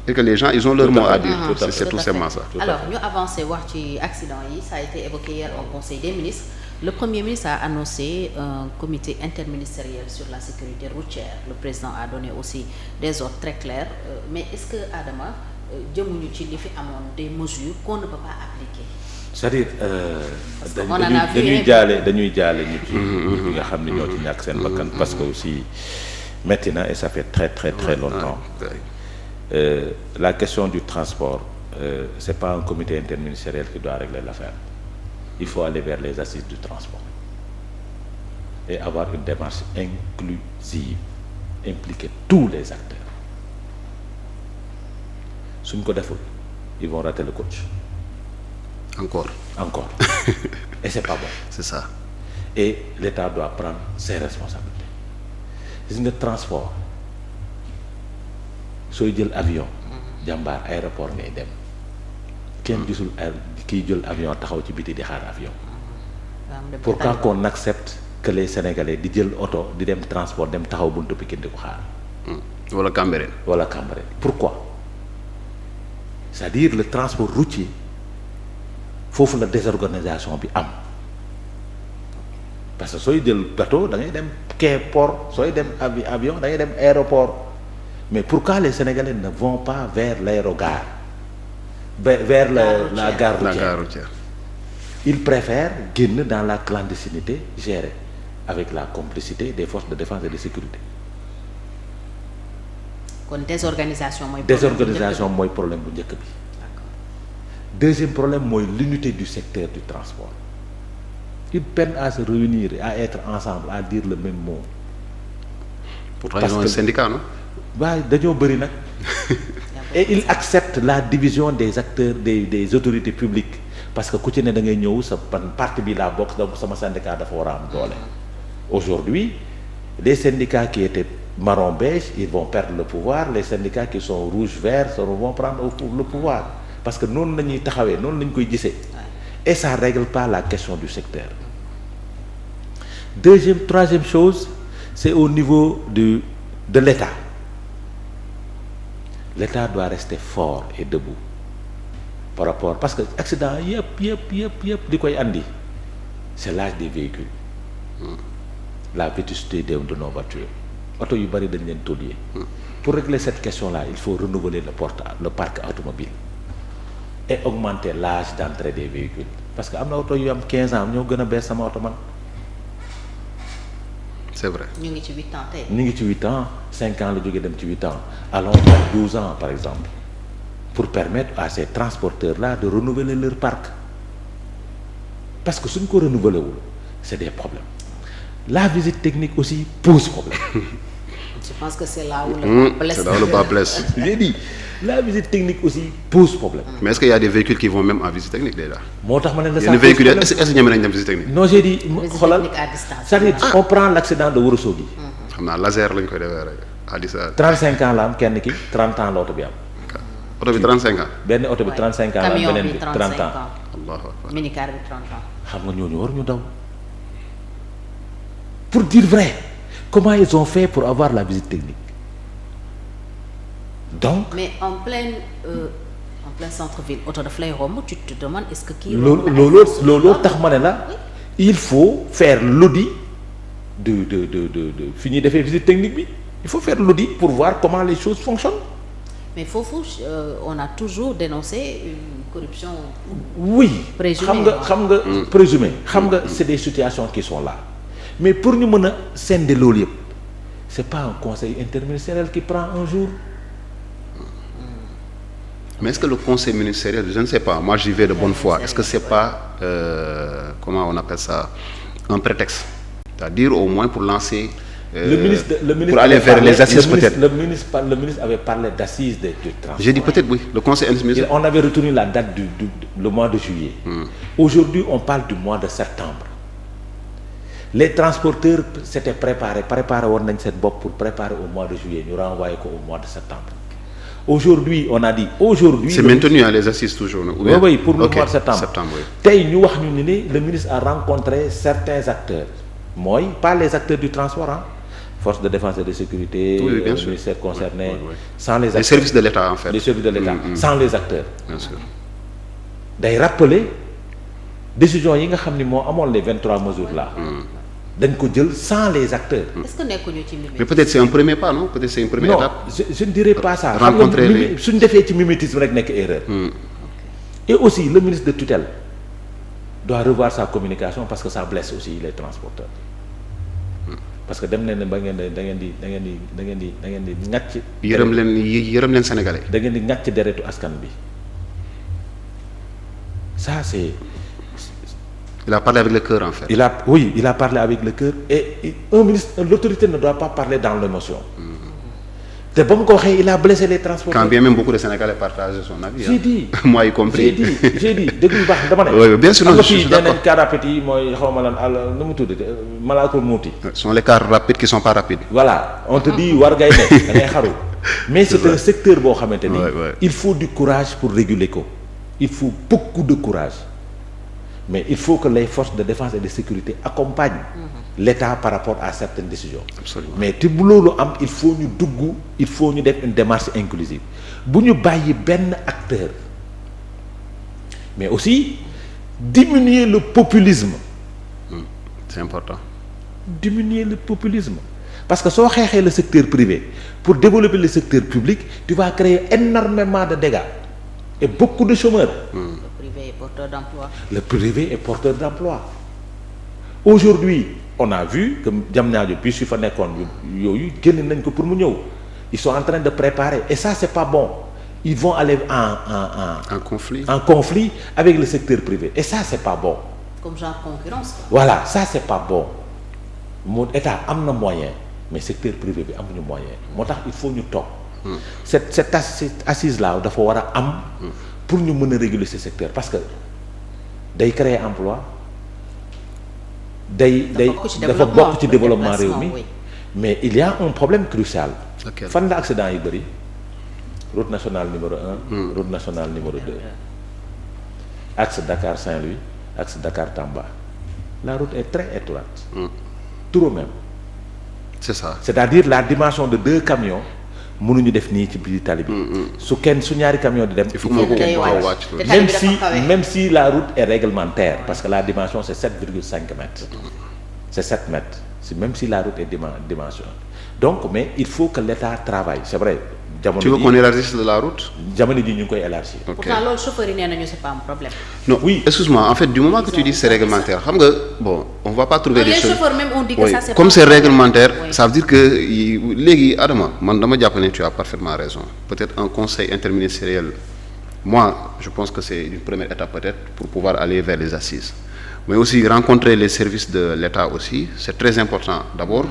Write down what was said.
et que les gens ils ont leur mot à dire. C'est tout simplement ça. Alors ñu avancé wax ci accident yi ça a été évoqué hier au Conseil des ministres. Le Premier ministre a annoncé un comité interministériel sur la sécurité routière. Le président a donné aussi des ordres très clairs. Mais est-ce que Adama jëmuñu ci li fi amoon des mesures qu'on ne peut pas appliquer? C'est-à-dire dañuy jaale ñu ci ñi nga xam ne ñoo ci ñàkk seen bakkan parce que aussi métti na et ça fait très longtemps. La question du transport c'est pas un comité interministériel qui doit régler l'affaire. Il faut aller vers les assises du transport et avoir une démarche inclusive, impliquer tous les acteurs. Suñ ko deful ils vont rater le coach. Encore. Et c'est pas bon. C'est ça. Et l'État doit prendre ses responsabilités. Gis nga transport sooy jël avion jàmbaar aéroport ngay dem kenn gisul kiy jël avion taxaw ci biti di xaar avion. Pourquoi qu'on accepte que les Sénégalais di jël oto di dem transport dem taxaw buntu Pikine di ko xaar. wala Cambérène. Pourquoi? C'est-à-dire le transport routier foofu la désorganisation bi am parce que sooy jël bateau da ngay dem quai port sooy dem avion da ngay dem aéroport mais pourquoi les Sénégalais ne vont pas vers l'aérogare vers la gare routière? Ils préfèrent génn dans la clandestinité gérée avec la complicité des forces de défense et de sécurité. kon désorganisation mooy problème bu njëkk bi. Deuxième problème mooy l'unité du secteur du transport. Ils peinent à se réunir à être ensemble à dire le même mot. Pourtant ils ont un syndicat, non? waaye dañoo bëri nag. Et ils acceptent la division des acteurs des autorités publiques parce que ku ci ne da ngay ñëw sa parti bi laa bokk donc sama syndicat dafa war a am doole. Aujourd'hui les syndicats qui étaient marron beige ils vont perdre le pouvoir, les syndicats qui sont rouge vert vont prendre le pouvoir parce que noonu la ñuy taxawee noonu la ñu koy gisee et ça règle pas la question du secteur. Troisième chose c'est au niveau de l'État. L'État doit rester fort et debout par rapport parce que accident yëpp di koy andi c'est l'âge des véhicules, la vétusté de nos voitures. Oto yu bari dañ leen tôlier. Pour régler cette question-là il faut renouveler le parc automobile et augmenter l'âge d'entrée des véhicules parce que am na oto yu am 15 ans ñoo gën a bees sama oto man. C'est vrai. ñu ngi ci 8 ans tey. ñu ngi ci 8 ans 5 ans la jógee dem ci 8 ans allons vers 12 ans par exemple pour permettre à ces transporteurs-là de renouveler leur parc parce que suñ ko renouveler wul c'est des problèmes. La visite technique aussi pose problème. Je pense que c'est là où le bas blesse. J'ai dit la visite technique aussi pose problème. Mais est-ce qu'il y a des véhicules qui vont même en visite technique déjà? moo tax ma ne la ça véhicule est-ce que ñeme nañ dem visite technique? Non j'ai dit xoolal c'est-à-dire on prend l'accident de Ourossogui. xam naa laser lañ koy defee rek à 35 ans la am kenn ki 30 ans la oto bi am. oto bi 35 ans. benn oto bi 35 ans la am beneen bi 30 ans. Allahu akbar. Minicar bi 30 ans. xam nga ñooñu war ñu daw. Pour dire vrai, comment ils ont fait pour avoir la visite technique? Donc. Mais en plein centre-ville oto daf lay romb tu te demandes est-ce que kii. loolu tax ma ne la il faut faire l'audit de fi ñuy defee visite technique bi il faut faire l'audit pour voir comment les choses fonctionnent. Mais foofu on a toujours dénoncé une corruption. Oui. Présumée xam nga présumé xam nga c'est des situations qui sont là. Mais pour ñu mën a scinder loolu yëpp c'est pas un conseil interministériel qui prend un jour. Mais est-ce que le conseil ministériel, je ne sais pas, moi j'y vais de bonne foi, est-ce que c'est pas comment on appelle ça, un prétexte, c'est-à-dire au moins pour lancer le ministre pour aller vers les assises peut-être. Le ministre avait parlé d'assises du transport. J'ai dit peut-être oui, le conseil interministériel. On avait retenu la date le mois de juillet. Aujourd'hui on parle du mois de septembre. Les transporteurs s'étaient préparés woon nañ seen bopp pour préparer au mois de juillet ñu renvoyer ko au mois de septembre. Aujourd'hui on a dit c'est maintenu les assises toujours. Oui pour le mois de septembre. Oui. Tey ñu wax ñu ne le ministre a rencontré certains acteurs pas les acteurs du transport forces de défense et de sécurité, oui, bien sûr. ministères concernés, oui. sans les acteurs. Les services de l'État en fait. Les services de l'État, sans les acteurs. Bien sûr. day rappeler décision yi nga xam ni moo amoon les 23 mesures là. dañ ko jël sans les acteurs. est-ce que nekkuñu ci mais peut-être c'est un premier pas non peut-être c'est une première étape. je ne dirais pas ça. rencontrer les suñ defee ci mimétisme rek nekk erreur. Et aussi le ministre de tutelle doit revoir sa communication parce que ça blesse aussi les transporteurs. parce que dem nañ ne ba ngeen di da ngeen di ŋàcc. yërëm leen sénégalais. da ngeen di ŋàcc deretu askan bi ça c'est. Il a parlé avec le cœur en fait. Il a parlé avec le cœur et un ministre, l'autorité ne doit pas parler dans l'émotion. te ba mu ko waxee il a blessé les transporteurs. Quand bien même beaucoup de Sénégalais partagent son avis. J'ai dit moi y compris. j'ai dit déglu baax dama ne. oui bien sûr je suis d'accord. am na fii car rapide yi mooy xaw ma lan nu mu tudd malaakul muuti. Ce sont les cars rapides qui sont pas rapides. Voilà on te dit war ngay ne da ngay xaru. mais c'est un secteur boo xamante ni. il faut du courage pour réguler ko. il faut beaucoup de courage. mais il faut que les forces de défense et de sécurité accompagnent l'État par rapport à certaines décisions. Absolument. mais te bu loolu am il faut ñu def une démarche inclusive bu ñu bàyyi benn acteur mais aussi diminuer le populisme. C'est important. Diminuer le populisme parce que soo xeexee le secteur privé pour développer le secteur public tu vas créer énormément de dégâts et beaucoup de chômeurs. Le privé est porteur d'emploi. Aujourd'hui, on a vu que Diamniadio bi su fa nekkoon yooyu génn nañ ko pour mu ñëw. Ils sont en train de préparer et ça c'est pas bon. Ils vont aller en conflit avec le secteur privé et ça c'est pas bon. Comme genre concurrence. Voilà, ça c'est pas bon. Mon État am na moyen mais secteur privé bi amuñu moyen. Moo tax il faut ñu toog. Cette assise là dafa war a am. pour ñu mën a réguler ce secteur parce que day créer emploi dafa bokk ci développement réew mi mais il y a un problème crucial. fan la accident yi bëri route nationale numéro 1 route nationale numéro 2 axe Dakar Saint-Louis axe Dakar Tamba la route est très étroite trop même c'est ça c'est-à-dire la dimension de 2 camions mënuñu def nii ci biir tali bi. su ñaari camion di dem. il faut kenn wàcc même si la route est réglementaire parce que la dimension c'est 7,5 mètres. c'est 7 mètres même si la route est dimension donc mais il faut que l'État travaille c'est vrai. jamono tu veux qu'on élargisse la route. jamono ji ñu ngi koy élargir. pourtant loolu chauffeur yi nee nañu c'est pas un problème. non oui excuse-moi en fait du moment que tu dis c'est réglementaire xam nga bon on va pas trouver des choses. les chauffeurs même on dit que ça c'est comme c'est réglementaire ça veut dire que léegi Adama man dama jàpp ne tu as parfaitement raison peut-être un conseil interministériel moi je pense que c'est une première étape peut-être pour pouvoir aller vers les assises mais aussi rencontrer les services de l'État aussi c'est très important d'abord